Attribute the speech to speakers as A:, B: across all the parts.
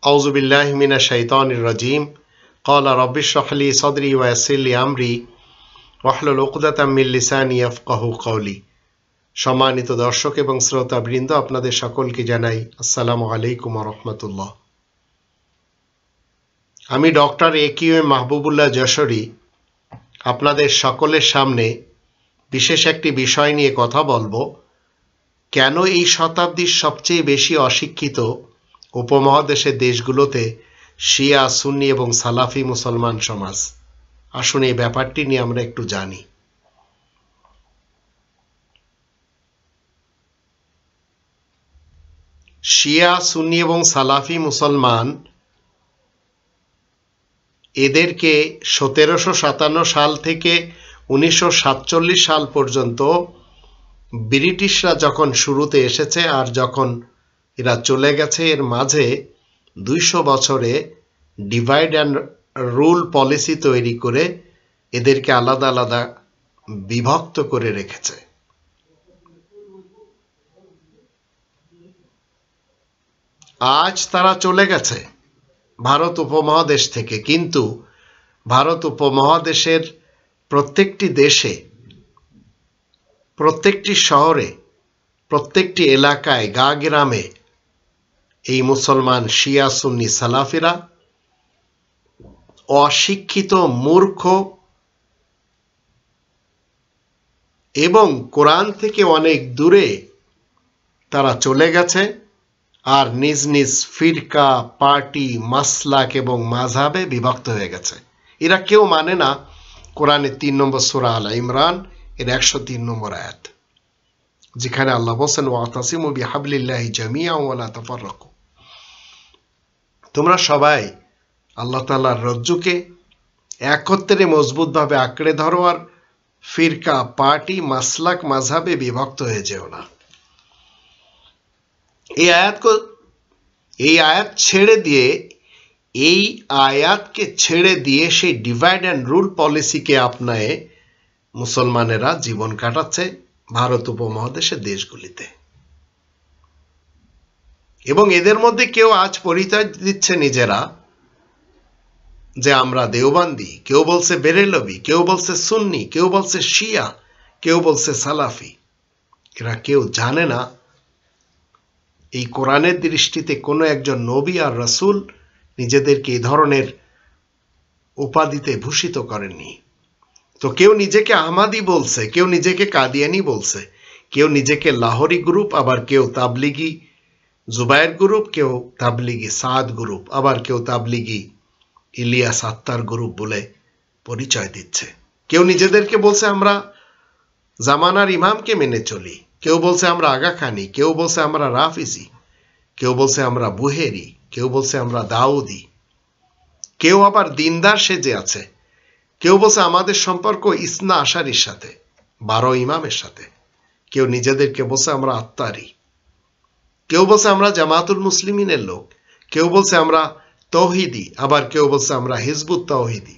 A: আউযু বিল্লাহি মিনাশ শাইতানির রাজিম। ক্বালা রাব্বি ইশরাহ লি সাদরি ওয়া ইয়াসসির লি আমরি ওয়াহলুল উকদাতাম মিন লিসানি ইয়াফকাহু কওলি। সম্মানিত দর্শক এবং শ্রোতাবৃন্দ, আপনাদের সকলকে জানাই আসসালামু আলাইকুম ওয়া রাহমাতুল্লাহ। আমি ডক্টর একিউএম মাহবুবুল্লাহ যশোরী আপনাদের সকলের সামনে বিশেষ একটি বিষয় নিয়ে কথা বলবো। কেন এই শতাব্দীর সবচেয়ে বেশি অশিক্ষিত উপমহাদেশের দেশগুলোতে শিয়া, সুন্নি এবং সালাফি মুসলমান সমাজ? আসুন এই ব্যাপারটি নিয়ে আমরা একটু জানি। শিয়া, সুন্নি এবং সালাফি মুসলমান এদেরকে 1757 সাল থেকে 1947 সাল পর্যন্ত ব্রিটিশরা যখন শুরুতে এসেছে আর যখন এরা চলে গেছে, এর মাঝে 200 বছরে ডিভাইড অ্যান্ড রুল পলিসি তৈরি করে এদেরকে আলাদা আলাদা বিভক্ত করে রেখেছে। আজ তারা চলে গেছে ভারত উপমহাদেশ থেকে, কিন্তু ভারত উপমহাদেশের প্রত্যেকটি দেশে, প্রত্যেকটি শহরে, প্রত্যেকটি এলাকায়, গা গ্রামে এই মুসলমান শিয়া, সুন্নি, সালাফিরা অশিক্ষিত, মূর্খ এবং কোরআন থেকে অনেক দূরে তারা চলে গেছে আর নিজ নিজ ফিরকা, পার্টি, মাসলাক এবং মাযহাবে বিভক্ত হয়ে গেছে। এরা কেউ মানে না কোরআনের 3 নম্বর সূরা আল ইমরান এর 103 নম্বর আয়াত, যেখানে আল্লাহ বলেন ওয়াতাসিমু বিহাবলিল্লাহি জামিআন ওয়া লা তাফাররাকু। তোমরা সবাই আল্লাহ তাআলার রজ্জুকে একত্রে মজবুতভাবে আঁকড়ে ধরো আর ফিরকা, পার্টি, মাসলাক, মাযহাবে বিভক্ত হয়ে যেও না। এই আয়াতকে ছেড়ে দিয়ে সেই ডিভাইড অ্যান্ড রুল পলিসিকে আপনায়ে মুসলমানেরা জীবন কাটাচ্ছে ভারত উপমহাদেশের দেশগুলিতে। এবং এদের মধ্যে কেউ আজ পরিচয় দিচ্ছে নিজেরা যে আমরা দেওবন্দি, কেউ বলছে বেরেলভি, কেউ বলছে সুন্নি, কেউ বলছে শিয়া, কেউ বলছে সালাফি। এরা কেউ জানে না এই কোরআনের দৃষ্টিতে কোনো একজন নবী আর রাসূল নিজেদেরকে এই ধরনের উপাধিতে ভূষিত করেননি। তো কেউ নিজেকে আহমাদি বলছে, কেউ নিজেকে কাদিয়ানি বলছে, কেউ নিজেকে লাহোরি গ্রুপ, আবার কেউ তাবলিগি জুবায়ের গ্রুপ, কেউ তাবলিগি সাদ গ্রুপ, আবার কেউ তাবলিগি ইলিয়াস আত্তার গ্রুপ বলে পরিচয় দিচ্ছে। কেউ নিজেদেরকে বলছে আমরা জামানার ইমামকে মেনে চলি, কেউ বলছে আমরা আগা খানি, কেউ বলছে আমরা রাফিজি, কেউ বলছে আমরা বুহেরি, কেউ বলছে আমরা দাউদি, কেউ আবার দিনদার সেজে আছে, কেউ বলছে আমাদের সম্পর্ক ইসনা আশারির সাথে, 12 ইমামের সাথে, কেউ নিজেদেরকে বলছে আমরা আত্তারি, কেউ বলছে আমরা জামাতুল মুসলিমিনের লোক, কেউ বলছে আমরা তৌহিদি, আবার কেউ বলছে আমরা হিজবুত তাওহিদি,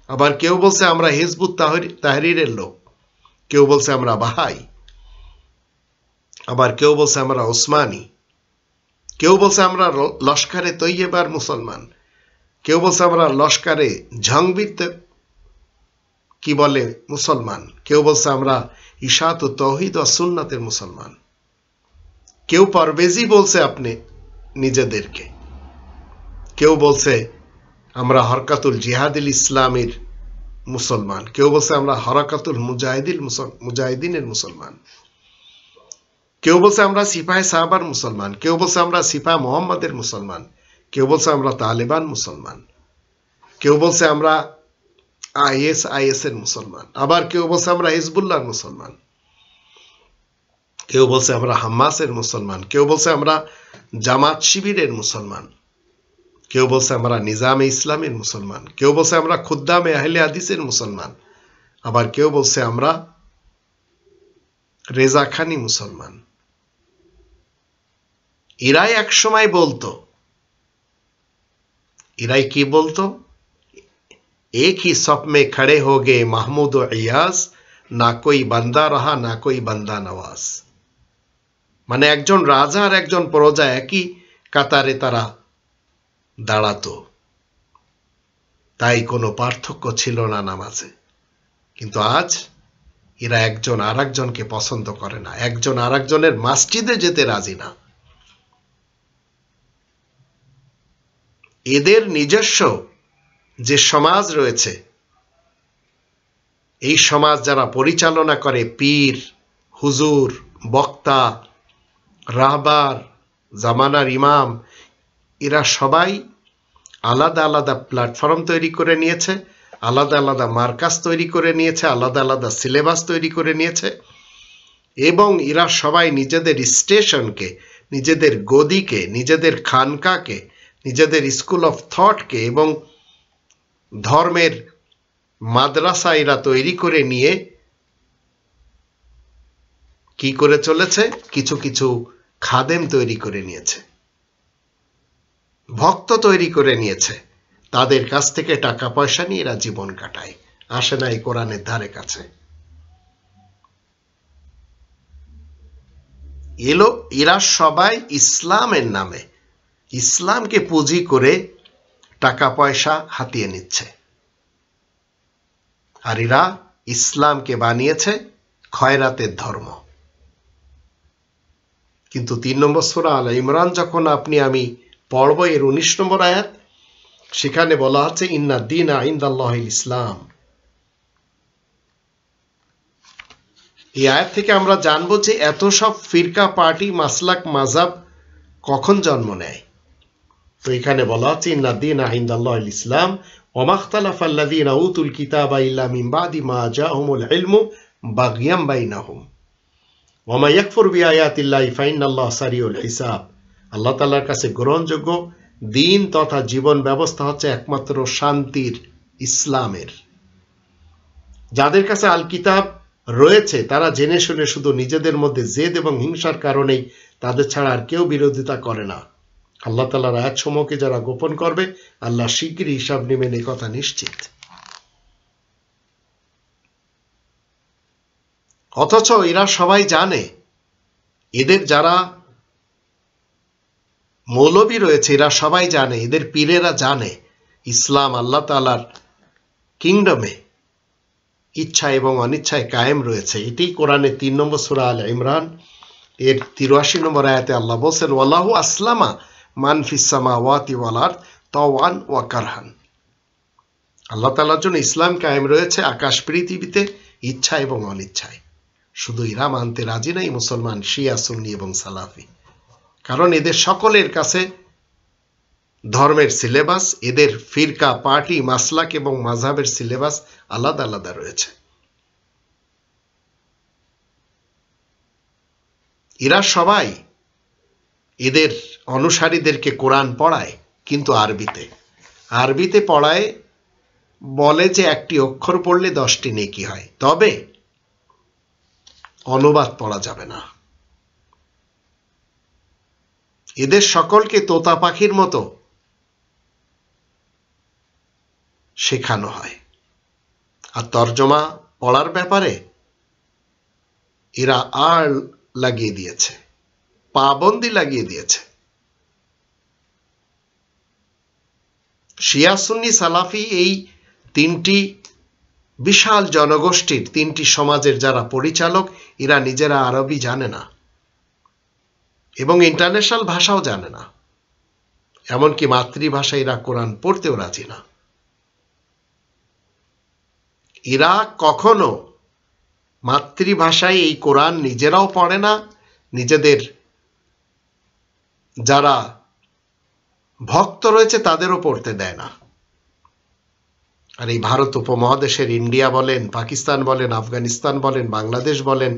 A: আবার কেউ বলছে আমরা হিজবুত তাহরিরের লোক, কেউ বলছে আমরা বাহাই, আবার কেউ বলছে আমরা ওসমানী, কেউ বলছে আমরা লস্করে তৈয়বার মুসলমান, কেউ বলছে আমরা লস্করে ঝাংবিত কি বলে মুসলমান, কেউ বলছে আমরা ইশাত ও তৌহিদ ও সুন্নাতের মুসলমান, কেউ পারভেজি বলছে আপনি নিজেদেরকে, কেউ বলছে আমরা হরকাতুল জিহাদিল ইসলামের মুসলমান, কেউ বলছে আমরা হরকাতুল মুজাহিদিনের মুসলমান, কেউ বলছে আমরা সিপাহে সাহাবার মুসলমান, কেউ বলছে আমরা সিপাহ মোহাম্মদের মুসলমান, কেউ বলছে আমরা তালেবান মুসলমান, কেউ বলছে আমরা IS এর মুসলমান, আবার কেউ বলছে আমরা হিজবুল্লাহর মুসলমান, কেউ বলছে আমরা হামাসের মুসলমান, কেউ বলছে আমরা জামাত শিবিরের মুসলমান, কেউ বলছে আমরা নিজামে ইসলামের মুসলমান, কেউ বলছে আমরা খুদ্দামে আহলে হাদিসের মুসলমান, আবার কেউ বলছে আমরা রেজাখানি মুসলমান। এরাই এক সময় বলতো, এরাই কি বলতো? एक ही सफ में खड़े हो गए महमूद व इयाज, ना कोई बंदा रहा ना कोई बंदा नवाज। মানে একজন রাজা আর একজন প্রজা একই কাতারে তারা দাঁড়াতো, তাই কোনো পার্থক্য ছিল না নামাজে। কিন্তু আজ এরা একজন আরেকজনকে পছন্দ করে না, একজন আরেকজনের মসজিদে যেতে রাজি না। এদের নিজস্ব যে সমাজ রয়েছে, এই সমাজ যারা পরিচালনা করে, পীর, হুজুর, বক্তা, রাহবার, জামানার ইমাম, এরা সবাই আলাদা আলাদা প্ল্যাটফর্ম তৈরি করে নিয়েছে, আলাদা আলাদা মার্কাজ তৈরি করে নিয়েছে, আলাদা আলাদা সিলেবাস তৈরি করে নিয়েছে, এবং এরা সবাই নিজেদের স্টেশনকে, নিজেদের গদিকে, নিজেদের খানকাকে, নিজেদের স্কুল অফ থটকে এবং ধর্মের মাদ্রাসা এরা তৈরি করে নিয়ে কি করে চলেছে? কিছু কিছু খাদেম তৈরি করে নিয়েছে, ভক্ত তৈরি করে নিয়েছে, তাদের কাছ থেকে টাকা পয়সা নিয়ে এরা জীবন কাটায়, আসে না এই কোরআনের ধারে কাছে। এরা সবাই ইসলামের নামে, ইসলামকে পুঁজি করে টাকা পয়সা হাতিয়ে নিচ্ছে, আর এরা ইসলামকে বানিয়েছে খয়রাতের ধর্ম। কিন্তু 3 নম্বর সূরা আল ইমরান যখন আমি পড়ব, এর 19 নম্বর আয়াত, সেখানে বলা আছে ইন্না দীনা ইনদাল্লাহিল ইসলাম। এই আয়াত থেকে আমরা জানবো যে এত সব ফিরকা, পার্টি, মাসলাক, মাযহাব কখন জন্ম নেয়। তো এখানে বলা আছে ইন্না দীনা ইনদাল্লাহিল ইসলাম ওয়া মাখতালাফাল্লাযীনা উতুল কিতাবা ইল্লা মিন বাদি মা জাআহুমুল ইলমু বাগয়াম বাইনাহুম ওয়া মা ইয়াকফুর বিআয়াতিল্লাহি ফাইন্নাল্লাহা সারিউল হিসাব। আল্লাহ তাআলার কাছে গ্রহণযোগ্য দিন তথা জীবন ব্যবস্থা হচ্ছে একমাত্র শান্তির, ইসলামের। যাদের কাছে আল কিতাব রয়েছে তারা জেনে শুনে শুধু নিজেদের মধ্যে জেদ এবং হিংসার কারণেই তাদের ছাড়া আর কেউ বিরোধিতা করে না। আল্লাহ তাআলার আয়াতসমূহকে যারা গোপন করবে, আল্লাহ শিগগিরই হিসাব নেবেন, এই কথা নিশ্চিত। অথচ এরা সবাই জানে, এদের যারা মৌলবী রয়েছে এরা সবাই জানে, এদের পীরেরা জানে, ইসলাম আল্লাহ তাআলার কিংডমে ইচ্ছা এবং অনিচ্ছায় কায়েম রয়েছে। এটি কোরআনের 3 নম্বর সূরা আল ইমরান এর 83 নম্বর আয়াতে আল্লাহ বলেন ওয়াল্লাহু আসলামা মান ফিস সামাওয়াতি ওয়াল আরদ তাওয়ান ওয়া কারহান। আল্লাহ তাআলার জন্য ইসলাম কায়েম রয়েছে আকাশ পৃথিবীতে ইচ্ছা এবং অনিচ্ছায়। শুধু এরা মানতে রাজি নাই, মুসলমান, শিয়া, সুন্নি এবং সালাফি। কারণ এদের সকলের কাছে ধর্মের সিলেবাস, এদের ফিরকা, পার্টি, মাসলাক এবং মাযহাবের সিলেবাস আলাদা আলাদা রয়েছে। এরা সবাই এদের অনুসারীদেরকে কোরআন পড়ায়, কিন্তু আরবিতে পড়ায়, বলে যে একটি অক্ষর পড়লে 10টি নেকি হয়, তবে অনুবাদ পড়া যাবে না। এদের সকলকে তোতা পাখির মতো শেখানো হয়, আর তর্জমা পড়ার ব্যাপারে এরা আর লাগিয়ে দিয়েছে, পাবন্দি লাগিয়ে দিয়েছে। শিয়া, সুন্নি, সালাফি এই 3টি বিশাল জনগোষ্ঠীর, 3টি সমাজের যারা পরিচালক, এরা নিজেরা আরবি জানে না এবং ইন্টারন্যাশনাল ভাষাও জানে না, এমনকি মাতৃভাষা এরা কোরআন পড়তেও রাজি না। এরা কখনো মাতৃভাষায় এই কোরআন নিজেরাও পড়ে না, নিজেদের যারা ভক্ত রয়েছে তাদেরও পড়তে দেয় না। আর এই ভারত উপমহাদেশের ইন্ডিয়া বলেন, পাকিস্তান বলেন, আফগানিস্তান বলেন, বাংলাদেশ বলেন,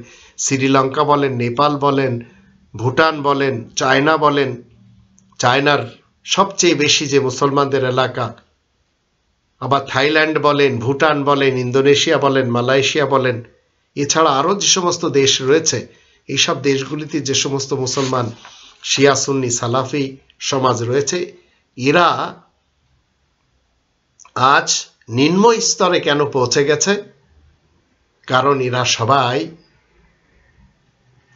A: শ্রীলঙ্কা বলেন, নেপাল বলেন, ভুটান বলেন, চায়না বলেন, চায়নার সবচেয়ে বেশি যে মুসলমানদের এলাকা, আবার থাইল্যান্ড বলেন, ভুটান বলেন, ইন্দোনেশিয়া বলেন, মালয়েশিয়া বলেন, এছাড়া আরো যে সমস্ত দেশ রয়েছে, এইসব দেশগুলিতে যে সমস্ত মুসলমান শিয়া, সুন্নি, সালাফি সমাজ রয়েছে, এরা আজ নিম্ন স্তরে কেন পৌঁছে গেছে? কারণ এরা সবাই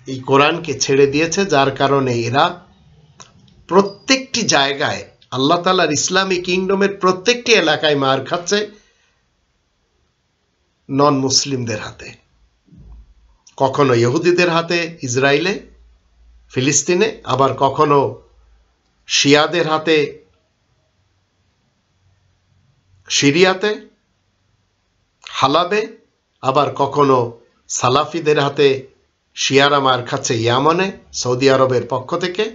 A: এই কোরআনকে ছেড়ে দিয়েছে, যার কারণে এরা প্রত্যেকটি জায়গায় আল্লাহ তাআলার ইসলামী কিংডমের প্রত্যেকটি এলাকায় মার খাচ্ছে নন মুসলিমদের হাতে, কখনো ইহুদিদের হাতে ইসরায়েলে, ফিলিস্তিনে, আবার কখনো শিয়াদের হাতে সিরিয়াতে, হালাবে, আবার কখনো সালাফিদের হাতে শিয়ারা মার খাচ্ছে ইয়ামনে, সৌদি আরবের পক্ষ থেকে,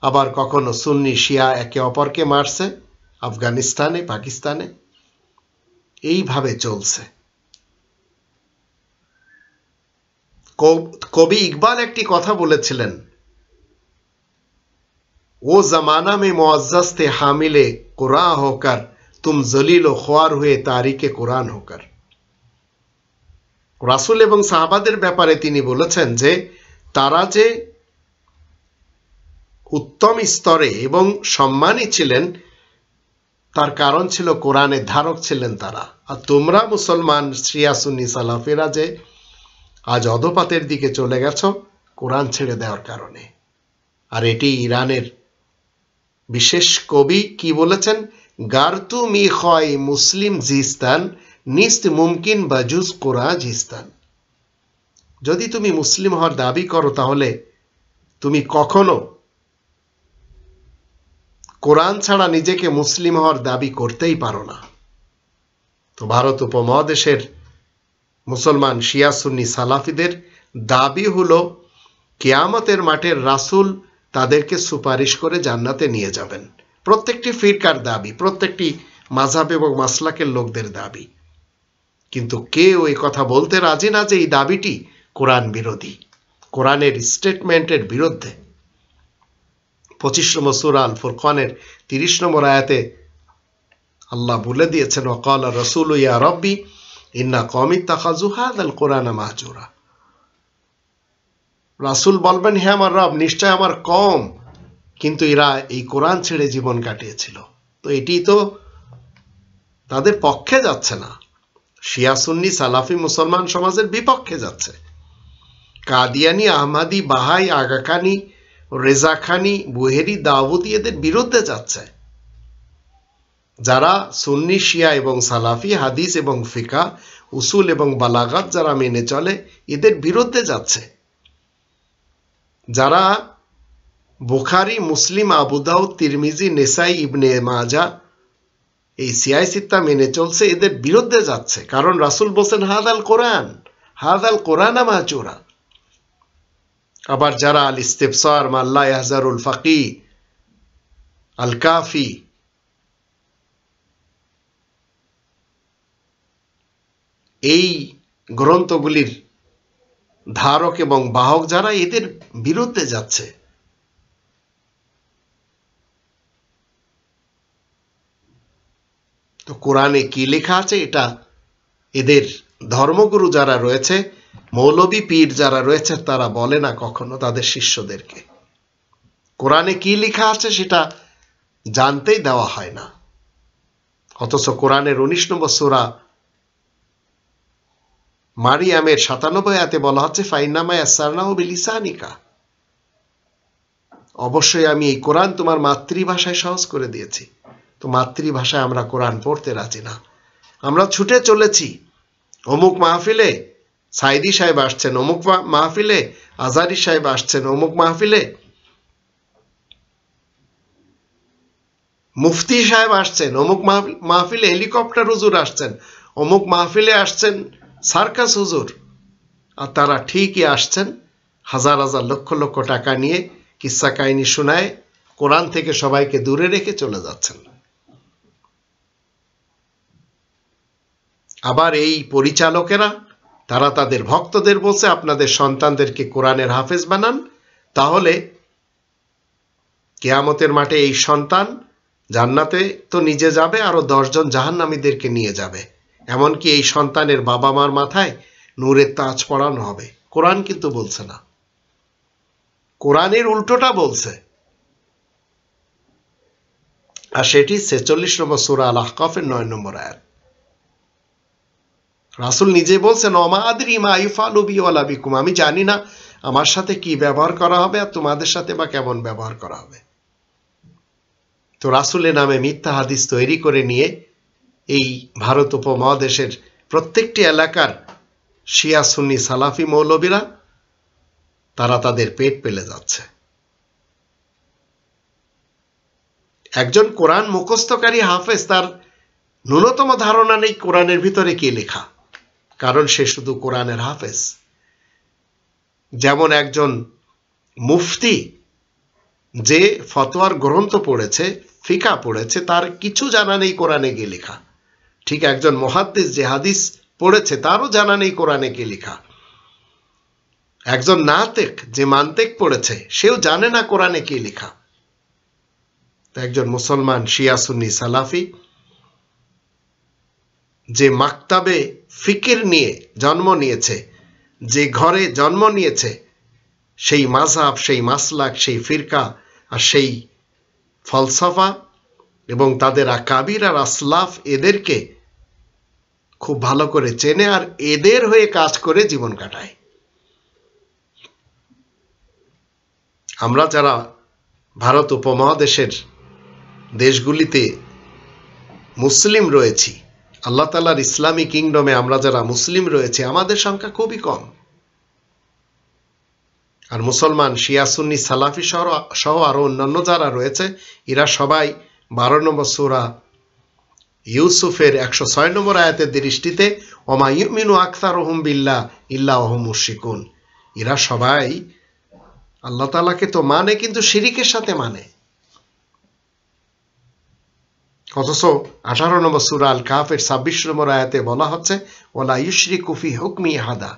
A: আবার কখনো সুন্নি শিয়া একে অপরকে মারছে আফগানিস্তানে, পাকিস্তানে। এইভাবে চলছে। কবি ইকবাল একটি কথা বলেছিলেন, ও জমানা মে মুআজ্জাজ थे हामिले कुरान होकर तुम जलील व ख्वार हुए तारिके कुरान होकर। রাসূল এবং সাহাবাদের ব্যাপারে তিনি বলেছেন যে তারা যে উত্তম স্তরে এবং সম্মানী ছিলেন তার কারণ ছিল কোরআনের ধারক ছিলেন তারা। আর তোমরা মুসলমান শিয়া সুন্নি সালাফিরা যে আজ অধপাতের দিকে চলে গেছো কোরআন ছেড়ে দেওয়ার কারণে। আর এটি ইরানের বিশেষ কবি কি বলেছেন, গারতু মি খয় মুসলিম জিস্তান নিস্ত মুমকিন বাজুজ কোরআন জিস্তান। যদি তুমি মুসলিম হওয়ার দাবি করো তাহলে তুমি কখনো কোরআন ছাড়া নিজেকে মুসলিম হওয়ার দাবি করতেই পারো না। তো ভারত উপমহাদেশের মুসলমান শিয়া সুন্নি সালাফিদের দাবি হলো কিয়ামতের মাঠের রাসূল তাদেরকে সুপারিশ করে জান্নাতে নিয়ে যাবেন। প্রত্যেকটি ফিরকার দাবি, প্রত্যেকটি মাযহাব এবং মাসলাকের লোকদের দাবি। কিন্তু কেউ এই কথা বলতে রাজি না যে এই দাবিটি কোরআন বিরোধী, কোরআনের স্টেটমেন্টের বিরুদ্ধে। 25 নম্বর সূরা আল ফুরকানের 30 নম্বর আয়াতে আল্লাহ বলে দিয়েছেন, ওয়াকালা রাসূলু ইয়া রাব্বি ইন্না কওমি ইত্তাখাযু হাযাল কুরআনা মাহজুরা। রাসূল বলবেন, হে আমার রব, নিশ্চয় আমার কওম কিন্তু এরা এই কোরআন ছেড়ে জীবন কাটিয়েছিল। তো এটি তো তাদের পক্ষে যাচ্ছে না, শিয়া সুন্নি সালাফি মুসলমান সমাজের বিপক্ষে যাচ্ছে। কাদিয়ানি, আহমাদি, বাহাই, আগাখানি, রেজাখানি, বুহেরি, দাউদি এদের বিরুদ্ধে যাচ্ছে। যারা সুন্নি শিয়া এবং সালাফি, হাদিস এবং ফিকা, উসুল এবং বালাগাত যারা মেনে চলে এদের বিরুদ্ধে যাচ্ছে। যারা বুখারী, মুসলিম, আবু দাউদ, তিরমিজি, নেসাই, ইবনে মাজা এই সিয়াসিত্তা মেনে চলছে এদের বিরুদ্ধে যাচ্ছে। কারণ রাসূল বলেন হাদাল কোরআন, হাদাল কোরআন মাহজুরা। আবার যারা আল ইস্তিফসার, মাল্লা ইয়াহজারুল ফাকি, আল কাফি এই গ্রন্থগুলির ধারক এবং বাহক যারা এদের বিরুদ্ধে যাচ্ছে। তো কোরআনে কি লেখা আছে এটা এদের ধর্মগুরু যারা রয়েছে, মৌলবী পীর যারা রয়েছে তারা বলে না কখনো তাদের শিষ্যদেরকে। কোরআনে কি লেখা আছে সেটা জানতেই দেওয়া হয় না। অথচ কোরআনের 19 নম্বর সূরা মারিয়ামের 97 আয়াতে বলা হচ্ছে, ফাইন্নামা ইয়াসসারনাহু বিলিসানিকা। অবশ্যই আমি এই কোরআন তোমার মাতৃভাষায় সহজ করে দিয়েছি। তো মাতৃভাষায় আমরা কোরআন পড়তে রাজি না। আমরা ছুটে চলেছি অমুক মাহফিলে সাইদি সাহেব আসছেন, অমুক মাহফিলে আজারি সাহেব আসছেন, অমুক মাহফিলে মুফতি সাহেব আসছেন, অমুক মাহফিলে হেলিকপ্টার হুজুর আসছেন, অমুক মাহফিলে আসছেন সার্কাস হুজুর। আর তারা ঠিকই আসছেন হাজার হাজার লক্ষ লক্ষ টাকা নিয়ে কিসসা কাহিনী শোনায় কোরআন থেকে সবাইকে দূরে রেখে চলে যাচ্ছেন। আবার এই পরিচালকেরা তারা তাদের ভক্তদের বলছে আপনাদের সন্তানদেরকে কোরআনের হাফেজ বানান, তাহলে কিয়ামতের মাঠে এই সন্তান জান্নাতে তো নিজে যাবে, আরো 10 জন জাহান্নামীদেরকে নিয়ে যাবে। এমনকি এই সন্তানের বাবা মার মাথায় নূরের তাজ পরানো হবে। কোরআন কিন্তু বলছে না, কোরআনের উল্টোটা বলছে। আর সেটি 46 নম্বর সূরা আল আহকাফের 9 নম্বর আয়াত। রাসূল নিজে বলছেন, ওমা আদরি মা ইউফালু বি ওয়ালা বিকুম, আমি জানি না আমার সাথে কি ব্যবহার করা হবে আর তোমাদের সাথে বা কেমন ব্যবহার করা হবে। তো রাসূলের নামে মিথ্যা হাদিস তৈরি করে নিয়ে এই ভারত উপমহাদেশের প্রত্যেকটি এলাকার শিয়া সুন্নি সালাফি মৌলবীরা তারা তাদের পেট পেলে যাচ্ছে। একজন কোরআন মুখস্থকারী হাফেজ তার ন্যূনতম ধারণা নেই কোরআনের ভিতরে কি লেখা, কারণ সে শুধু কোরআনের হাফেজ। যেমন একজন মুফতি যে ফতোয়ার গ্রন্থ পড়েছে, ফিকা পড়েছে, তার কিছু জানা নেই কোরআনে কি লেখা। ঠিক একজন মুহাদ্দিস যে হাদিস পড়েছে তারও জানা নেই কোরআনে কি লেখা। একজন নাতেক যে মান্তেক পড়েছে সেও জানে না কোরআনে কি লেখা। একজন মুসলমান শিয়া সুন্নি সালাফি যে মাকতাবে ফিকির নিয়ে জন্ম নিয়েছে, যে ঘরে জন্ম নিয়েছে, সেই মাযহাব, সেই মাসলাক, সেই ফিরকা আর সেই ফলসফা এবং তাদের আকাবির আর আসলাফ এদেরকে খুব ভালো করে চেনে আর এদের হয়ে কাজ করে জীবন কাটায়। আমরা যারা ভারত উপমহাদেশের দেশগুলিতে মুসলিম রয়েছি, আল্লাহ তাআলার ইসলামী কিংডমে আমরা যারা মুসলিম রয়েছি, আমাদের সংখ্যা খুবই কম। আর মুসলমান শিয়া সুন্নি সালাফি সহ আরো অন্যান্য যারা রয়েছে এরা সবাই 12 নম্বর সূরা ইউসুফের 106 নম্বর আয়াতের দৃষ্টিতে ওমা ইউমিনু আকসারুহুম বিল্লাহ ইল্লা ওয়াহুম মুশরিকুন, এরা সবাই আল্লাহ তাআলাকে তো মানে কিন্তু শিরিকের সাথে মানে। অথচ 18 নম্বর সূরা আল কাহফের 26 নম্বর আয়াতে বলা হচ্ছে ওয়ালা ইউশরিকু ফি হুকমি আহাদা,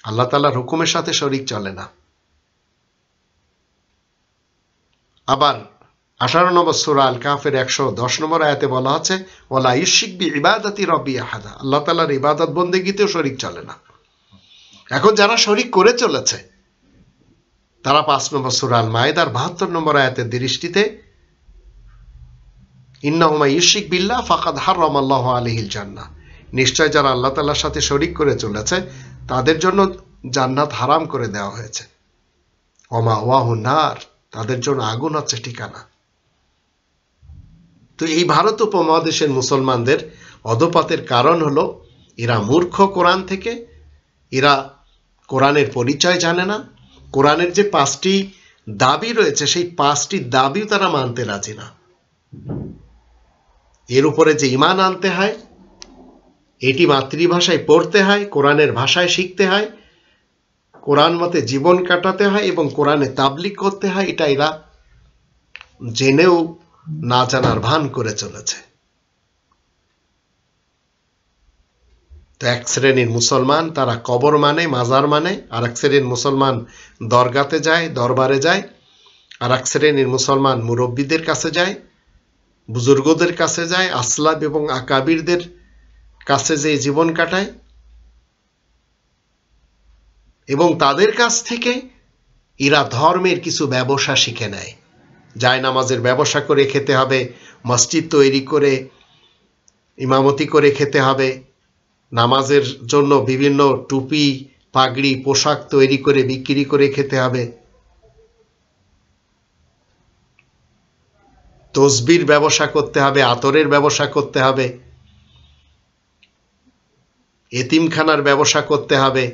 A: আল্লাহ তাআলার হুকুমের সাথে শরীক চলে না। আবার 18 নম্বর সূরা আল কাহফের 110 নম্বর আয়াতে বলা হচ্ছে ওয়ালা ইউশরিক বি ইবাদাতি রাব্বি আহাদা, আল্লাহ তাআলার ইবাদত বন্দেগীতেও শরীক চলে না। এখন যারা শরীক করে চলেছে তারা 5 নম্বর সূরা আল মায়েদার 72 নম্বর আয়াতের দৃষ্টিতে ইন্নাহু মান ইউশরিক বিল্লাহ ফাকাদ হারামাল্লাহু আলাইহিল জান্নাহ, নিশ্চয় যারা আল্লাহ তাআলার সাথে শরীক করে চলেছে তাদের জন্য জান্নাত হারাম করে দেওয়া হয়েছে। ওমা ওয়াহুন নার, তাদের জন্য আগুন হচ্ছে ঠিকানা। তো এই ভারত উপমহাদেশের মুসলমানদের অধপাতের কারণ হলো এরা মূর্খ কোরআন থেকে, এরা কোরআনের পরিচয় জানে না, কোরআনের যে 5টি দাবি রয়েছে সেই 5টি দাবিও তারা মানতে রাজি না। এর উপরে যে ঈমান আনতে হয়, এটি মাতৃভাষায় পড়তে হয়, কোরআনের ভাষায় শিখতে হয়, কোরআন মতে জীবন কাটাতে হয় এবং কোরআনে তাবলীগ করতে হয়, এটা এরা জেনেও না জানার ভান করে চলেছে। তো এক শ্রেণীর মুসলমান তারা কবর মানে, মাজার মানে, আর এক শ্রেণীর মুসলমান দরগাতে যায়, দরবারে যায়, আর এক শ্রেণীর মুসলমান মুরব্বীদের কাছে যায়, বুজুর্গদের কাছে যায়, আসলাব এবং আকাবিরদের কাছে যে জীবন কাটায় এবং তাদের কাছ থেকে এরা ধর্মের কিছু ব্যবসা শিখে নেয়। যায় নামাজের ব্যবসা করে খেতে হবে, মসজিদ তৈরি করে ইমামতি করে খেতে হবে, নামাজের জন্য বিভিন্ন টুপি, পাগড়ি, পোশাক তৈরি করে বিক্রি করে খেতে হবে, তসবির ব্যবসা করতে হবে, আতরের ব্যবসা করতে হবে, এতিমখানার ব্যবসা করতে হবে,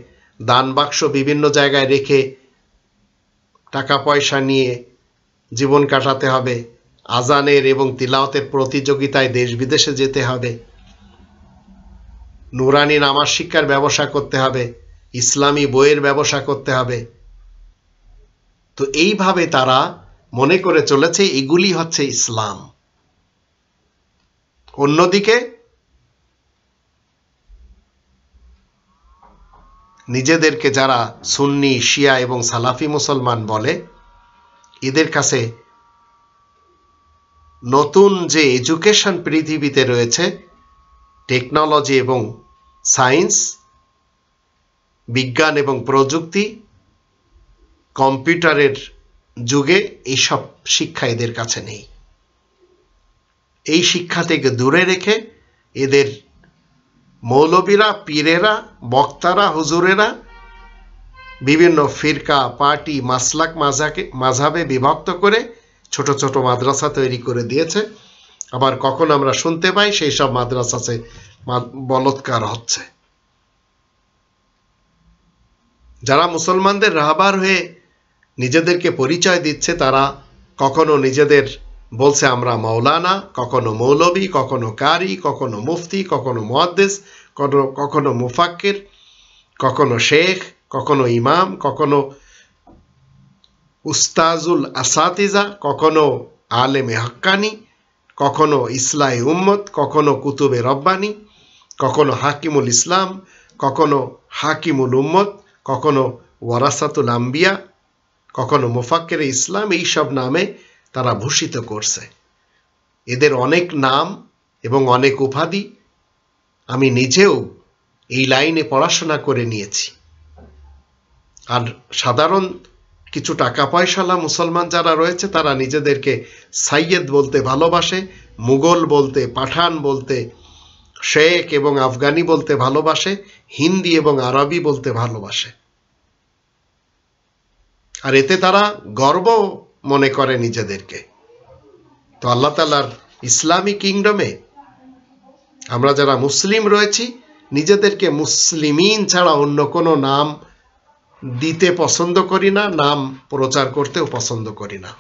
A: দান বাক্স বিভিন্ন জায়গায় রেখে টাকা পয়সা নিয়ে জীবন কাটাতে হবে, আজানের এবং তিলাওয়াতের প্রতিযোগিতায় দেশ বিদেশে যেতে হবে, নুরানি নামাজ শিক্ষার ব্যবসা করতে হবে, ইসলামী বইয়ের ব্যবসা করতে হবে। তো এইভাবে তারা মনে করে চলেছে এগুলি হচ্ছে ইসলাম। অন্যদিকে নিজেদেরকে যারা সুন্নি, শিয়া এবং সালাফি মুসলমান বলে, এদের কাছে নতুন যে এডুকেশন পৃথিবীতে রয়েছে, টেকনোলজি এবং সায়েন্স, বিজ্ঞান এবং প্রযুক্তি, কম্পিউটারের যুগে এইসব শিক্ষা এদের কাছে নেই। এই শিক্ষা থেকে দূরে রেখে এদের মৌলবীরা, পীরেরা, বক্তারা, হুজুরেরা বিভিন্ন ফিরকা, পার্টি, মাসলাক, মাযহাবে বিভক্ত করে ছোট ছোট মাদ্রাসা তৈরি করে দিয়েছে। আবার কখন আমরা শুনতে পাই সেই সব মাদ্রাসাতে বলৎকার হচ্ছে। যারা মুসলমানদের রাহবার হয়ে নিজেদেরকে পরিচয় দিচ্ছে তারা কখনো নিজেদের বলছে আমরা মাওলানা, কখনো মৌলবী, কখনো কারি, কখনো মুফতি, কখনো মুহাদ্দিস, কখনো মুফাক্কির, কখনো শেখ, কখনো ইমাম, কখনো উস্তাজুল আসাতিজা, কখনো আলেমে হাক্কানি, কখনো ইসলাহি উম্মত, কখনো কুতুবে রব্বানি, কখনো হাকিমুল ইসলাম, কখনো হাকিমুল উম্মত, কখনো ওয়ারাসাতুল আম্বিয়া, কখনো মুফাক্কিরে ইসলাম, এই সব নামে তারা ভূষিত করছে। এদের অনেক নাম এবং অনেক উপাধি আমি নিজেও এই লাইনে পড়াশোনা করে নিয়েছি। আর সাধারণ কিছু টাকা পয়সাওয়ালা মুসলমান যারা রয়েছে তারা নিজেদেরকে সাইয়েদ বলতে ভালোবাসে, মুঘল বলতে, পাঠান বলতে, শেখ এবং আফগানি বলতে ভালোবাসে, হিন্দি এবং আরবি বলতে ভালোবাসে। আর এতে তারা গর্ব মনে করে নিজেদেরকে। তো আল্লাহ তাআলার ইসলামী কিংডমে আমরা যারা মুসলিম রয়েছি নিজেদেরকে মুসলিমিন ছাড়া অন্য কোনো নাম দিতে পছন্দ করি না, নাম প্রচার করতেও পছন্দ করি না।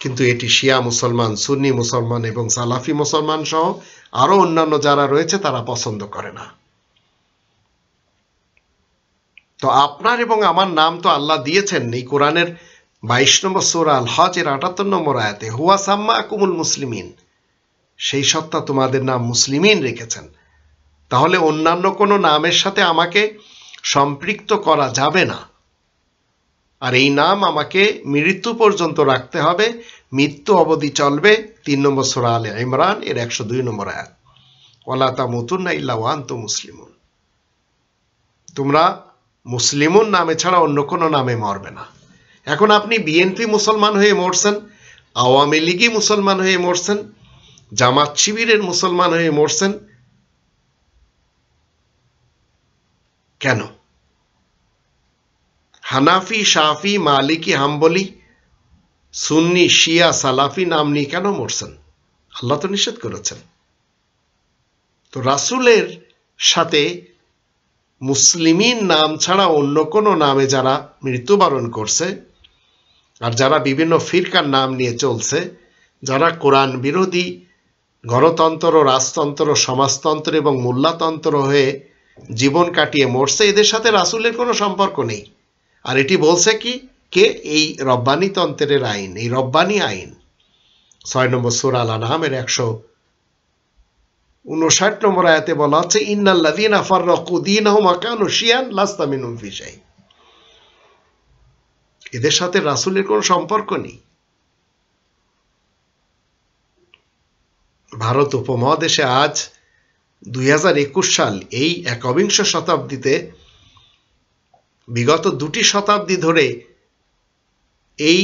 A: কিন্তু এটি শিয়া মুসলমান, সুন্নি মুসলমান এবং সালাফি মুসলমান সহ আরো অন্যান্য যারা রয়েছে তারা পছন্দ করে না। তো আপনার এবং আমার নাম তো আল্লাহ দিয়েছেন এই কোরআনের 22 নম্বর সূরা আল হজের 78 নম্বর আয়াতে, হুয়া সাম্মাকুমুল মুসলিমিন, সেই সত্তা তোমাদের নাম মুসলিমিন রেখেছেন। তাহলে অন্যান্য কোনো নামের সাথে আমাকে সম্পৃক্ত করা যাবে না। আর এই নাম আমাকে মৃত্যু পর্যন্ত রাখতে হবে, মৃত্যু অবধি চলবে। 3 নম্বর সূরা আলে ইমরান এর 102 নম্বর আয়াত, ওয়ালা তামুতুন্না ইল্লা ওয়া আনতুম মুসলিমুন, তোমরা মুসলিমুন নামে ছাড়া অন্য কোনো নামে মরবে না। এখন আপনি বিএনপি মুসলমান হয়ে মরছেন, আওয়ামী লীগই মুসলমান হয়ে মরছেন, জামাত শিবিরের মুসলমান হয়ে মরছেন, কেন? হানাফি, শাফি, মালিকি, হাম্বলি, সুন্নি, শিয়া, সালাফি নাম নিয়ে কেন মরছেন? আল্লাহ তো নিষেধ করেছেন। তো রাসূলের সাথে মুসলিমিন নাম ছাড়া অন্য কোনো নামে যারা মৃত্যুবরণ করছে, আর যারা বিভিন্ন ফিরকার নাম নিয়ে চলছে, যারা কোরআন বিরোধী গণতন্ত্র, রাজতন্ত্র, সমাজতন্ত্র এবং মোল্লাতন্ত্র হয়ে জীবন কাটিয়ে মরছে, এদের সাথে রাসূলের কোনো সম্পর্ক নেই। আর এটি বলছে কি কে? এই রব্বানি তন্ত্রের আইন, এই রব্বানি আইন। 6 নম্বর সূরা আল আনআমের 159 নম্বর আয়াতে বলা হচ্ছে, ইন্নাল্লাযীনা ফাররাকু দীনাহুম ওয়া কানু শিয়ান লাস্তা মিনহুম ফি শাই, এদের সাথে রাসূলের কোনো সম্পর্ক নেই। ভারত উপমহাদেশে আজ 2021 সাল, এই একবিংশ শতাব্দীতে বিগত 2টি শতাব্দী ধরে এই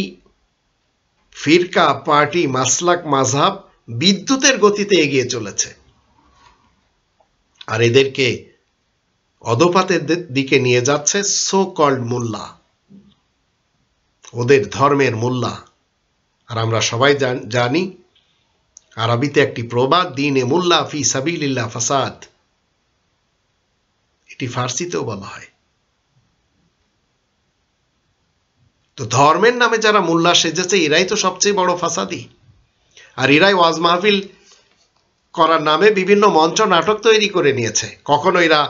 A: ফিরকা, পার্টি, মাসলাক, মাযহাব বিদ্যুতের গতিতে এগিয়ে চলেছে। আর এদেরকে অধঃপতনের দিকে নিয়ে যাচ্ছে সো কল্ড মোল্লা, ওদের ধর্মের মোল্লা। আর আমরা সবাই জানি আরবিতে একটি প্রবাদ, দ্বীনে মোল্লা ফি সাবিলিল্লাহ ফাসাদ, এটি ফার্সিতেও বলা হয়। তো ধর্মের নামে যারা মোল্লা সেজেছে এরাই তো সবচেয়ে বড় ফাসাদি। আর এরাই ওয়াজ মাহফিল করার নামে বিভিন্ন মঞ্চ নাটক তৈরি করে নিয়েছে। কখনো এরা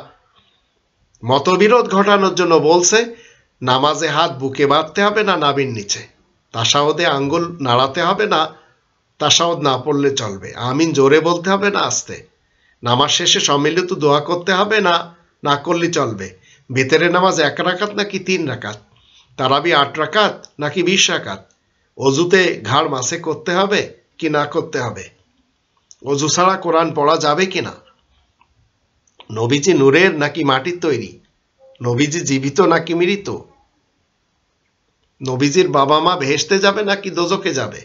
A: মতবিরোধ ঘটানোর জন্য বলছে নামাজে হাত বুকে বাঁধতে হবে না নাভির নিচে, তাশাহুদে আঙ্গুল নাড়াতে হবে না, তাশাহুদ না পড়লে চলবে, আমিন জোরে বলতে হবে না আস্তে, নামাজ শেষে সম্মিলিত দোয়া করতে হবে না, না করলে চলবে, বেতের নামাজ 1 রাকাত নাকি 3 রাকাত, তারাবি 8 রাকাত নাকি 20 রাকাত, অজুতে ঘাড় মাসে করতে হবে কি না করতে হবে, অজু ছাড়া কোরআন পড়া যাবে কিনা, নবীজি নূরের নাকি মাটির তৈরি, নবীজি জীবিত নাকি মৃত, নবীজির বাবা মা বেহেশতে যাবে নাকি দোজখে যাবে,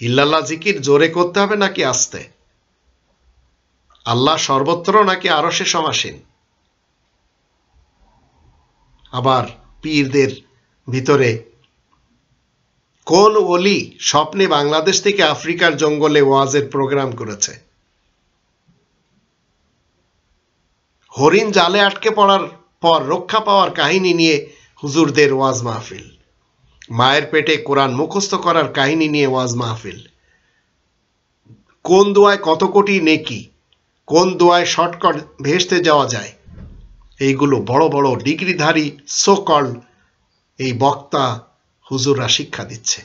A: ইল্লাল্লাহ জিকির জোরে করতে হবে নাকি আস্তে, আল্লাহ সর্বত্র নাকি আরশে সমাসীন। আবার পীরদের ভিতরে কোন ওলি স্বপ্নে বাংলাদেশ থেকে আফ্রিকার জঙ্গলে ওয়াজের প্রোগ্রাম করেছে? হরিণ জালে আটকে পড়ার পর রক্ষা পাওয়ার কাহিনী নিয়ে হুজুরদের ওয়াজ মাহফিল, মায়ের পেটে কোরআন মুখস্থ করার কাহিনী নিয়ে ওয়াজ মাহফিল, কোন দোয়ায় কত কোটি নেকি, কোন দোয়ায় শর্টকাট ভেস্তে যাওয়া যায়, এইগুলো বড় বড় ডিগ্রিধারী সো-কল্ড এই বক্তা হুজুররা শিক্ষা দিচ্ছে।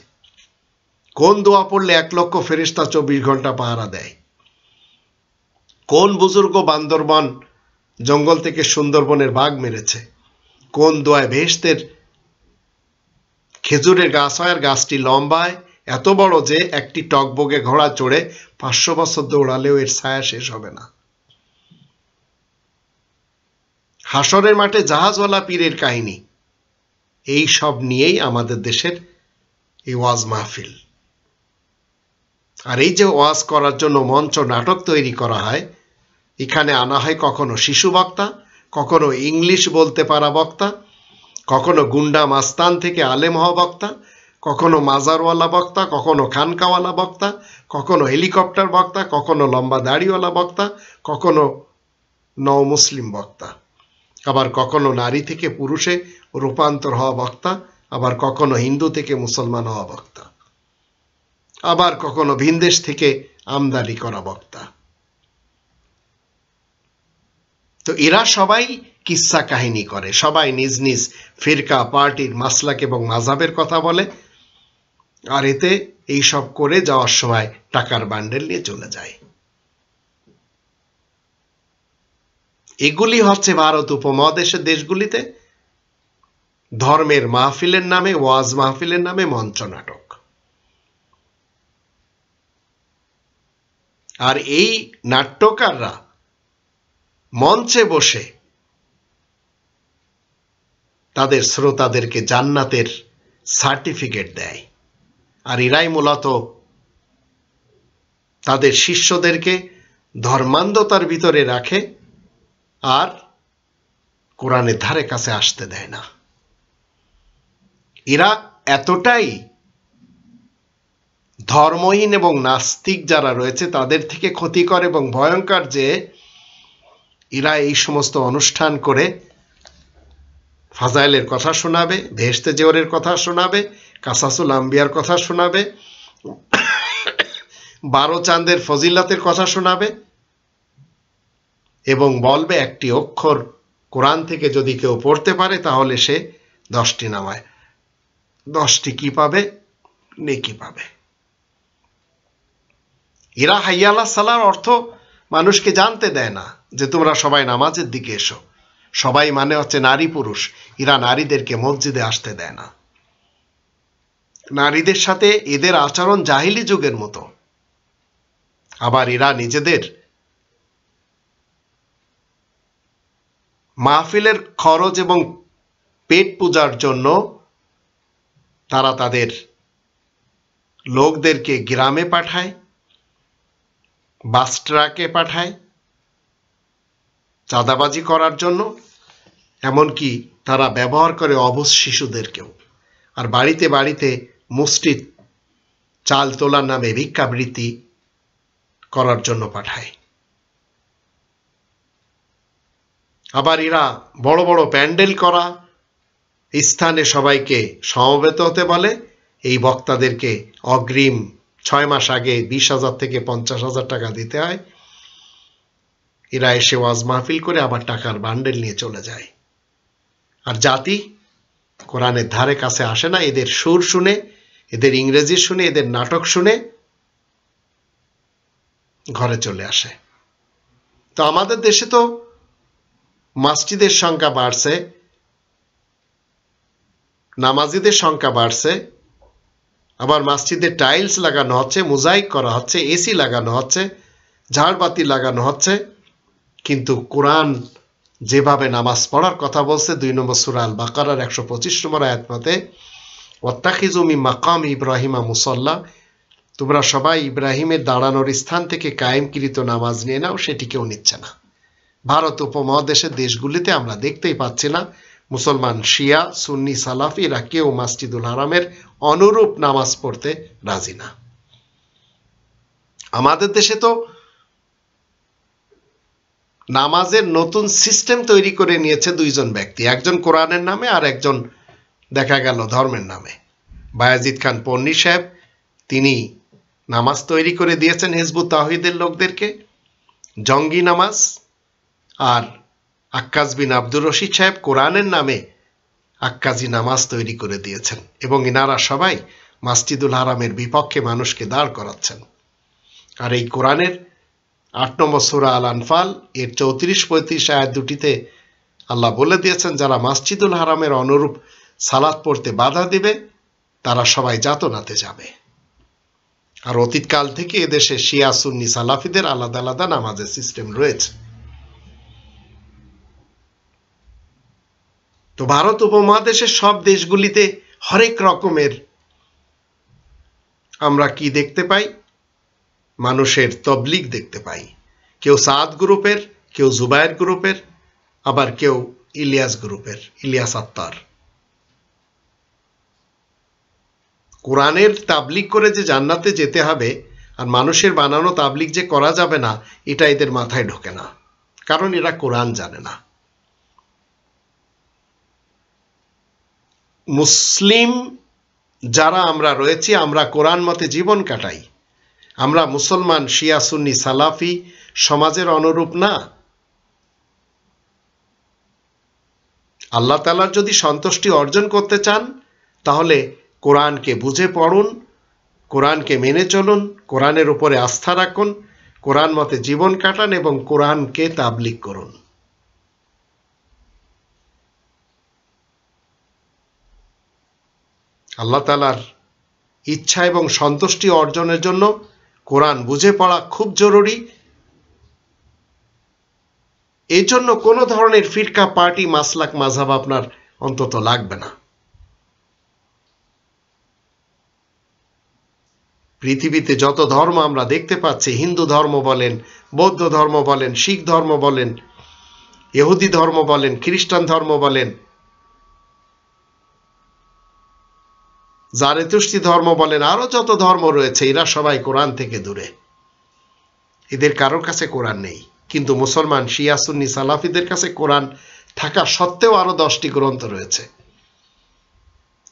A: কোন দোয়া পড়লে 1 লক্ষ ফেরেশতা 24 ঘন্টা পাহারা দেয়, কোন বুজুর্গ বান্দরবান জঙ্গল থেকে সুন্দরবনের বাঘ মেরেছে, কোন দোয়ায় ভেস্তের খেজুরের গাছ হয় আর গাছটি লম্বায় এত বড় যে একটি টকবগে ঘোড়া চড়ে 500 বছর দৌড়ালেও এর ছায়া শেষ হবে না। হাসরের মাঠে জাহাজওয়ালা পীরের কাহিনী, এই সব নিয়েই আমাদের দেশের এই ওয়াজ মাহফিল। আর এই যে ওয়াজ করার জন্য মঞ্চ নাটক তৈরি করা হয়, এখানে আনা হয় কখনো শিশু বক্তা, কখনো ইংলিশ বলতে পারা বক্তা, কখনো গুন্ডা মাস্তান থেকে আলেম হওয়া বক্তা, কখনো মাজারওয়ালা বক্তা, কখনো খানকাওয়ালা বক্তা, কখনো হেলিকপ্টার বক্তা, কখনো লম্বা দাড়িওয়ালা বক্তা, কখনো নও মুসলিম বক্তা, আবার কখনো নারী থেকে পুরুষে রূপান্তর হওয়া বক্তা, আবার কখনো হিন্দু থেকে মুসলমান হওয়া বক্তা, আবার কখনো ভিনদেশ থেকে আমদানি করা বক্তা। তো এরা সবাই কিসসা কাহিনী করে, সবাই নিজ নিজ ফিরকা, পার্টির, মাসলাক এবং মাযহাবের কথা বলে, আর এতে এই সব করে যাওয়ার সময় টাকার বান্ডেল নিয়ে চলে যায়। এগুলি হচ্ছে ভারত উপমহাদেশের দেশগুলিতে ধর্মের মাহফিলের নামে, ওয়াজ মাহফিলের নামে মঞ্চ নাটক। আর এই নাট্যকাররা মঞ্চে বসে তাদের শ্রোতাদেরকে জান্নাতের সার্টিফিকেট দেয়, আর এরাই মূলত তাদের শিষ্যদেরকে ধর্মান্ধতার ভিতরে রাখে আর কোরআনের ধারে কাছে আসতে দেয় না। এরা এতটাই ধর্মহীন এবং নাস্তিক যারা রয়েছে তাদের থেকে ক্ষতিকর এবং ভয়ঙ্কর যে এরা এই সমস্ত অনুষ্ঠান করে ফাজাইলের কথা শোনাবে, বেহেশতে জেওরের কথা শোনাবে, কাসাসুল আম্বিয়ার কথা শোনাবে, 12 চাঁদের ফজিলাতের কথা শোনাবে এবং বলবে একটি অক্ষর কোরআন থেকে যদি কেউ পড়তে পারে তাহলে সে 10টি নামায় 10টি কি পাবে? নেকি পাবে। এরা হাইয়া আলাস সালার অর্থ মানুষকে জানতে দেয় না যে তোমরা সবাই নামাজের দিকে এসো। সবাই মানে হচ্ছে নারী পুরুষ, এরা নারীদেরকে মসজিদে আসতে দেয় না। নারীদের সাথে এদের আচরণ জাহিলি যুগের মতো। আবার এরা নিজেদের মাহফিলের খরচ এবং পেট পূজার জন্য তারা তাদের লোকদেরকে গ্রামে পাঠায়, বাস ট্রাকে পাঠায় চাঁদাবাজি করার জন্য, এমনকি তারা ব্যবহার করে অবুঝ শিশুদেরকেও। আর বাড়িতে বাড়িতে মসজিদ চাল তোলার নামে ভিক্ষাবৃত্তি করার জন্য পাঠায়। আবার এরা বড় বড় প্যান্ডেল করা স্থানে সবাইকে সমবেত হতে বলে। এই বক্তাদেরকে অগ্রিম 6 মাস আগে 20,000 থেকে 50,000 টাকা দিতে হয়। এরা এসে ওয়াজ মাহফিল করে আবার টাকার বান্ডেল নিয়ে চলে যায়। আর জাতি কোরআনের ধারে কাছে আসে না। এদের সুর শুনে, এদের ইংরেজি শুনে, এদের নাটক শুনে ঘরে চলে আসে। তো আমাদের দেশে তো মসজিদের সংখ্যা বাড়ছে, নামাজিদের সংখ্যা বাড়ছে, আবার মসজিদে টাইলস লাগানো হচ্ছে, মোজাইক করা হচ্ছে, এসি লাগানো হচ্ছে, ঝাড়বাতি লাগানো হচ্ছে, কিন্তু কোরআন যেভাবে নামাজ পড়ার কথা বলছে 2 নম্বর সূরা আল বাকারার 125 নম্বর আয়াত মতে, ওয়াত্তাখিযু মিন মাকাম ইব্রাহিমা মুসাল্লা, তোমরা সবাই ইব্রাহিমের দাঁড়ানোর স্থান থেকে কায়েমকৃত নামাজ নিয়ে নাও, সেটি কেউ নিচ্ছে না। ভারত উপমহাদেশের দেশগুলিতে আমরা দেখতেই পাচ্ছি না, মুসলমান শিয়া সুন্নি সালাফি এরা কেউ মসজিদুল হারামের অনুরূপ নামাজ পড়তে রাজি না। আমাদের দেশে তো নামাজের নতুন সিস্টেম তৈরি করে নিয়েছে দুইজন ব্যক্তি, একজন কোরআনের নামে আর একজন দেখা গেল ধর্মের নামে। বায়াজিদ খান পন্নী সাহেব তিনি নামাজ তৈরি করে দিয়েছেন হিজবুত তাওহীদের লোকদেরকে, জঙ্গি নামাজ। আর আক্কাজ বিন আব্দুর রশিদ সাহেব কোরআনের নামে আক্কাজি নামাজ তৈরি করে দিয়েছেন এবং ইনারা সবাই মসজিদুল হারামের বিপক্ষে মানুষকে দাঁড় করাচ্ছেন। আর এই কোরআনের ৮ নম্বর সূরা আল আনফাল এর ৩৪-৩৫ আয়াত দুটিতে আল্লাহ বলে দিয়েছেন, যারা মসজিদুল হারামের অনুরূপ সালাত পড়তে বাধা দিবে তারা সবাই যাতনাতে যাবে। আর অতীতকাল থেকে এদেশে শিয়া সুন্নি সালাফিদের আলাদা আলাদা নামাজের সিস্টেম রয়েছে। তো ভারত উপমহাদেশের সব দেশগুলিতে হরেক রকমের আমরা কি দেখতে পাই, মানুষের তবলিগ দেখতে পাই। কেউ সাদ গ্রুপের, কেউ জুবায়ের গ্রুপের, আবার কেউ ইলিয়াস গ্রুপের, ইলিয়াস আত্মার। কোরআনের তাবলিগ করে যে জান্নাতে যেতে হবে আর মানুষের বানানো তাবলিগ যে করা যাবে না, এটা এদের মাথায় ঢোকে না, কারণ এরা কোরআন জানে না। মুসলিম যারা আমরা রয়েছি, আমরা কোরআন মতে জীবন কাটাই। আমরা মুসলমান শিয়া সুন্নি সালাফি সমাজের অনুরূপ না। আল্লাহ তাআলার যদি সন্তুষ্টি অর্জন করতে চান তাহলে কোরআনকে বুঝে পড়ুন, কোরআনকে মেনে চলুন, কোরআনের উপরে আস্থা রাখুন, কোরআন মতে জীবন কাটান এবং কোরআনকে তাবলিগ করুন। আল্লাহ তাআলার ইচ্ছা এবং সন্তুষ্টি অর্জনের জন্য কোরআন বুঝে পড়া খুব জরুরি। এই জন্য কোনো ধরনের ফিরকা, পার্টি, মাসলাক, মাযহাব আপনার অন্তত লাগবে না। পৃথিবীতে যত ধর্ম আমরা দেখতে পাচ্ছি, হিন্দু ধর্ম বলেন, বৌদ্ধ ধর্ম বলেন, শিখ ধর্ম বলেন, ইহুদি ধর্ম বলেন, খ্রিস্টান ধর্ম বলেন, জারেতুস্তি ধর্ম বলেন, আরো যত ধর্ম রয়েছে, এরা সবাই কোরআন থেকে দূরে। এদের কারোর কাছে কোরআন নেই। কিন্তু মুসলমান শিয়া সুন্নি সালাফিদের কাছে কোরআন থাকা সত্ত্বেও আরো 10টি গ্রন্থ রয়েছে,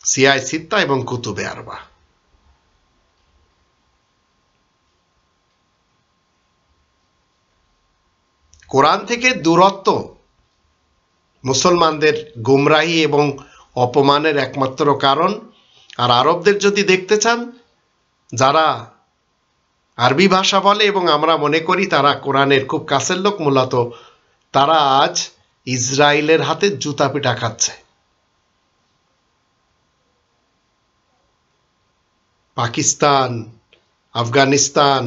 A: সিয়াই সিত্তা এবং কুতুবে আরবা। কোরআন থেকে দূরত্ব মুসলমানদের গুমরাহি এবং অপমানের একমাত্র কারণ। আর আরবদের যদি দেখতে চান, যারা আরবি ভাষা বলে এবং আমরা মনে করি তারা কোরআনের খুব কাছের লোক, মূলত তারা আজ ইসরায়েলের হাতে জুতা পিটা খাচ্ছে। পাকিস্তান, আফগানিস্তান,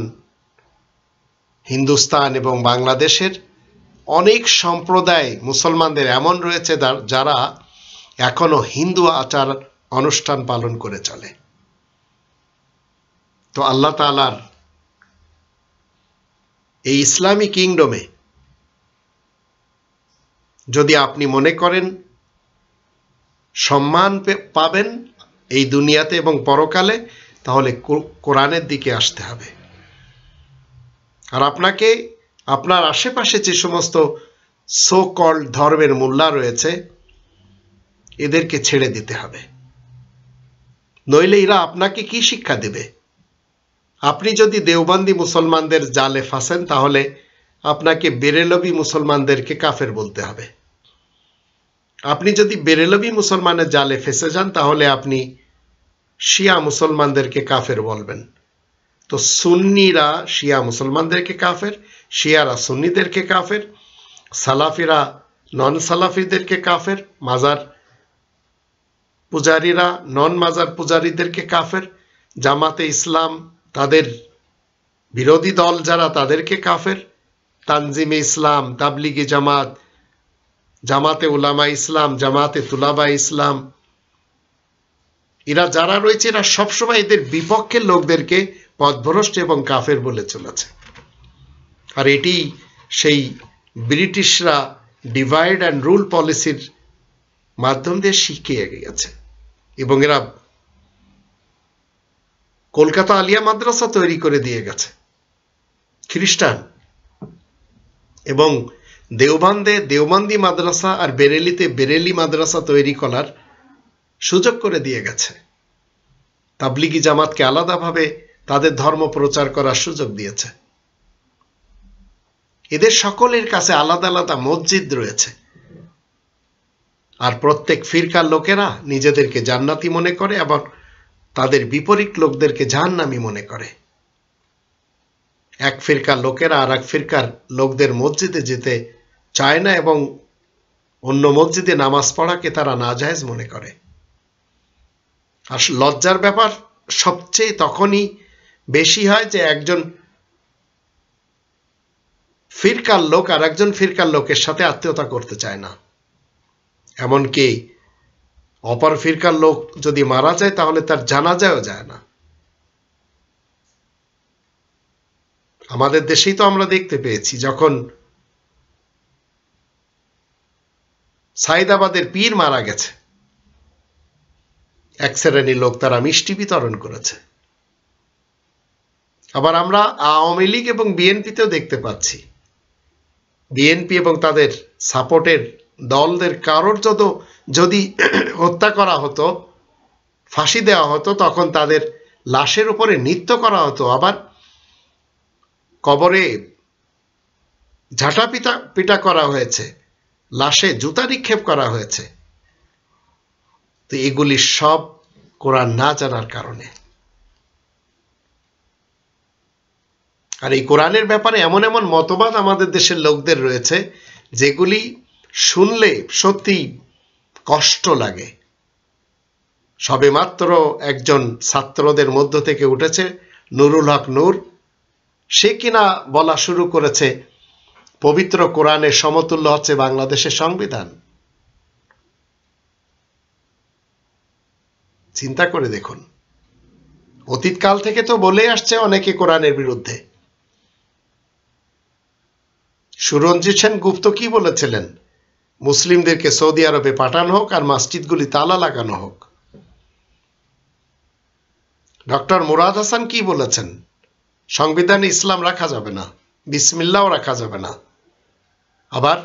A: হিন্দুস্তান এবং বাংলাদেশের অনেক সম্প্রদায় মুসলমানদের এমন রয়েছে যারা এখনো হিন্দু আচার অনুষ্ঠান পালন করে চলে। তো আল্লাহ তাআলার এই ইসলামী কিংডমে যদি আপনি মনে করেন সম্মান পাবেন এই দুনিয়াতে এবং পরকালে, তাহলে কোরআনের দিকে আসতে হবে। আর আপনাকে আপনার আশেপাশে যে সমস্ত সো কল্ড ধর্মের মোল্লা রয়েছে, এদেরকে ছেড়ে দিতে হবে, নইলে এরা আপনাকে কি শিক্ষা দেবে? আপনি যদি দেওবন্দি মুসলমানদের জালে ফাঁসেন, তাহলে আপনাকে বেরেলভি মুসলমানদেরকে কাফের বলতে হবে। আপনি যদি বেরেলভি মুসলমানের জালে ফেসে যান, তাহলে আপনি শিয়া মুসলমানদেরকে কাফের বলবেন। তো সুন্নিরা শিয়া মুসলমানদেরকে কাফের, শিয়ারা সুন্নিদেরকে কাফের, সালাফিরা নন সালাফিদেরকে কাফের, মাজার পূজারীরা নন মাজার পূজারীদেরকে কাফের, জামাতে ইসলাম তাদের বিরোধী দল যারা তাদেরকে কাফের, তানজিমে ইসলাম, তাবলিগি জামাত, জামাতে উলামা ইসলাম, জামাতে তুলাবা ইসলাম, এরা যারা রয়েছে এরা সবসময় এদের বিপক্ষের লোকদেরকে পথভ্রষ্ট এবং কাফের বলে চলেছে। আর এটি সেই ব্রিটিশরা ডিভাইড অ্যান্ড রুল পলিসির মাধ্যম দিয়ে শিখিয়ে গেছে। এবং এরা কলকাতা আলিয়া মাদ্রাসা তৈরি করে দিয়ে গেছে খ্রিস্টান, এবং দেওবান্দে দেওবান্দি মাদ্রাসা আর বেরেলিতে বেরেলি মাদ্রাসা তৈরি করার সুযোগ করে দিয়ে গেছে। তাবলিগি জামাতকে আলাদাভাবে তাদের ধর্ম প্রচার করার সুযোগ দিয়েছে। এদের সকলের কাছে আলাদা আলাদা মসজিদ রয়েছে, আর প্রত্যেক ফিরকার লোকেরা নিজেদেরকে জান্নাতি মনে করে এবং তাদের বিপরীত লোকদেরকে জাহান্নামী মনে করে। এক ফিরকার লোকেরা আর এক ফিরকার লোকদের মসজিদে যেতে চায় না এবং অন্য মসজিদে নামাজ পড়াকে তারা নাজায়েজ মনে করে। আর লজ্জার ব্যাপার সবচেয়ে তখনই বেশি হয় যে একজন ফিরকার লোক আর একজন ফিরকার লোকের সাথে আত্মীয়তা করতে চায় না। এমনকি অপর ফিরকার লোক যদি মারা যায় তাহলে তার জানাজাও যায় না। আমাদের দেশেই তো আমরা দেখতে পেয়েছি, যখন সাইদাবাদের পীর মারা গেছে, এক শ্রেণীর লোক তারা মিষ্টি বিতরণ করেছে। আবার আমরা আওয়ামী লীগ এবং বিএনপিতেও দেখতে পাচ্ছি, বিএনপি এবং তাদের সাপোর্টের দলদের কারোর যদি হত্যা করা হতো, ফাঁসি দেওয়া হতো, তখন তাদের লাশের উপরে নৃত্য করা হতো, আবার কবরে ঝাঁটা পিটা করা হয়েছে, লাশে জুতা নিক্ষেপ করা হয়েছে। তো এগুলি সব কোরআন না জানার কারণে। আর এই কোরআনের ব্যাপারে এমন এমন মতবাদ আমাদের দেশের লোকদের রয়েছে যেগুলি শুনলে সত্যি কষ্ট লাগে। সবেমাত্র একজন ছাত্রদের মধ্য থেকে উঠেছে নুরুল হক নূর, সে কিনা বলা শুরু করেছে পবিত্র কোরআনের সমতুল্য হচ্ছে বাংলাদেশের সংবিধান। চিন্তা করে দেখুন, অতীতকাল থেকে তো বলে আসছে অনেকে কোরআনের বিরুদ্ধে। সুরঞ্জিত সেন গুপ্ত কি বলেছিলেন? মুসলিমদেরকে সৌদি আরবে পাঠানো হোক আর মসজিদগুলি তালা লাগানো হোক। ডক্টর মুরাদ হাসান কি বলেছেন? সংবিধানে ইসলাম রাখা যাবে না, বিসমিল্লাহও রাখা যাবে না। আবার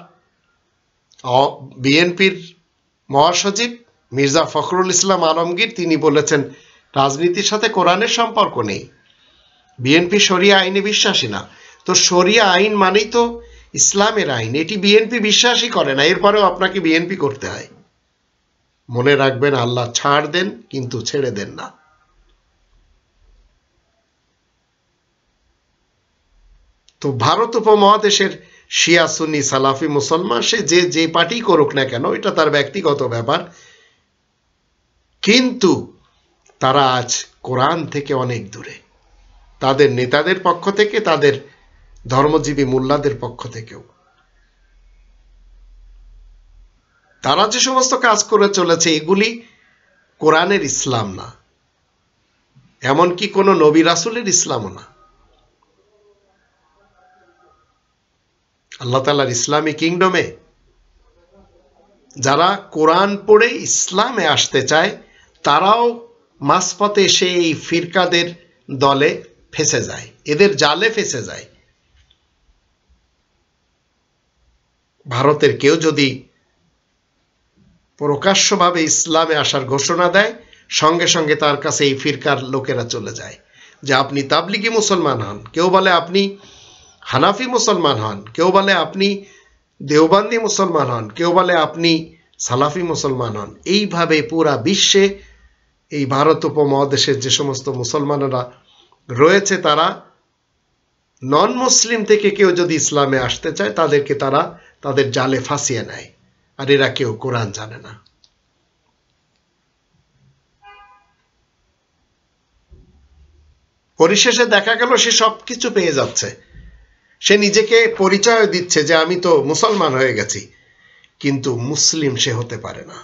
A: বিএনপির মহাসচিব মির্জা ফখরুল ইসলাম আলমগীর তিনি বলেছেন রাজনীতির সাথে কোরআনের সম্পর্ক নেই, বিএনপি শরিয়া আইনে বিশ্বাসী না। তো শরিয়া আইন মানেই তো ইসলামের আইন, এটি বিএনপি বিশ্বাসই করে না, এরপরেও আপনাকে বিএনপি করতে হয়। মনে রাখবেন, আল্লাহ ছাড় দেন কিন্তু ছেড়ে দেন না। তো ভারত উপমহাদেশের শিয়া সুন্নি সালাফি মুসলমান সে যে পার্টি করুক না কেন, এটা তার ব্যক্তিগত ব্যাপার, কিন্তু তারা আজ কোরআন থেকে অনেক দূরে। তাদের নেতাদের পক্ষ থেকে, তাদের ধর্মজীবী মোল্লাদের পক্ষ থেকেও তারা যে সমস্ত কাজ করে চলেছে এগুলি কোরআনের ইসলাম না, এমনকি কোনো নবী রাসূলের ইসলামও না। আল্লাহ তাআলার ইসলামী কিংডমে যারা কোরআন পড়ে ইসলামে আসতে চায় তারাও মাঝপথে এসে এই ফিরকাদের দলে ফেঁসে যায়, এদের জালে ফেঁসে যায়। ভারতের কেউ যদি প্রকাশ্যভাবে ইসলামে আসার ঘোষণা দেয়, সঙ্গে সঙ্গে তার কাছে এই ফিরকার লোকেরা চলে যায় যে আপনি তাবলিগি মুসলমান হন, কেউ বলে আপনি হানাফি মুসলমান হন, কেউ বলে আপনি দেওবান্দি মুসলমান হন, কেউ বলে আপনি সালাফি মুসলমান হন। এইভাবে পুরা বিশ্বে এই ভারত উপমহাদেশের যে সমস্ত মুসলমানেরা রয়েছে তারা নন মুসলিম থেকে কেউ যদি ইসলামে আসতে চায় তাদেরকে তারা তাদের জালে ফাঁসিয়ে নেয়, আর এরা কেউ কোরআন জানে না। পরিশেষে দেখা গেল সে সবকিছু পেয়ে যাচ্ছে, সে নিজেকে পরিচয় দিচ্ছে যে আমি তো মুসলমান হয়ে গেছি, কিন্তু মুসলিম সে হতে পারে না।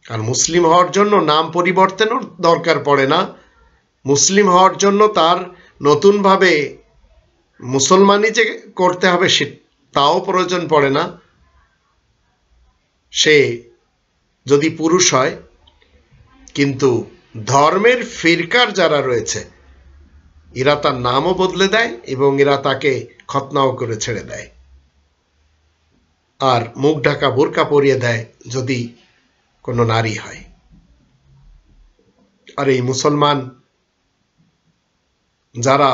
A: আর মুসলিম হওয়ার জন্য নাম পরিবর্তনের দরকার পড়ে না, মুসলিম হওয়ার জন্য তার নতুনভাবে মুসলমানি যে করতে হবে তাও প্রয়োজন পড়ে না। সে যদি পুরুষ হয়, কিন্তু ধর্মের ফিরকার যারা রয়েছে এরা তার নামও বদলে দেয় এবং এরা তাকে খতনাও করে ছেড়ে দেয়, আর মুখ ঢাকা বোরকা পরিয়ে দেয় যদি কোনো নারী হয়। আর এই মুসলমান যারা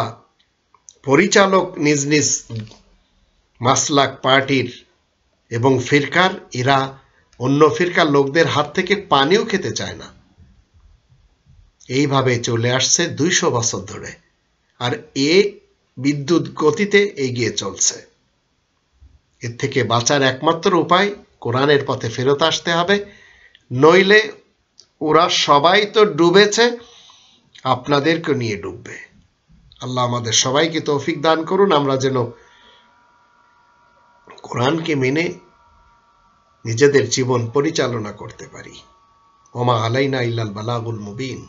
A: পরিচালক নিজ নিজ মাসলাক পার্টির এবং ফিরকার, এরা অন্য ফিরকার লোকদের হাত থেকে পানিও খেতে চায় না। এইভাবে চলে আসছে 200 বছর ধরে, আর এ বিদ্যুৎ গতিতে এগিয়ে চলছে। এর থেকে বাঁচার একমাত্র উপায় কোরআনের পথে ফেরত আসতে হবে, নইলে ওরা সবাই তো ডুবেছে, আপনাদেরকে নিয়ে ডুববে। আল্লাহ আমাদের সবাইকে তৌফিক দান করুন, আমরা যেন কোরআনকে মেনে নিজেদের জীবন পরিচালনা করতে পারি। ওমা আলাইনা ইল্লাল বালাগুল মুবিন।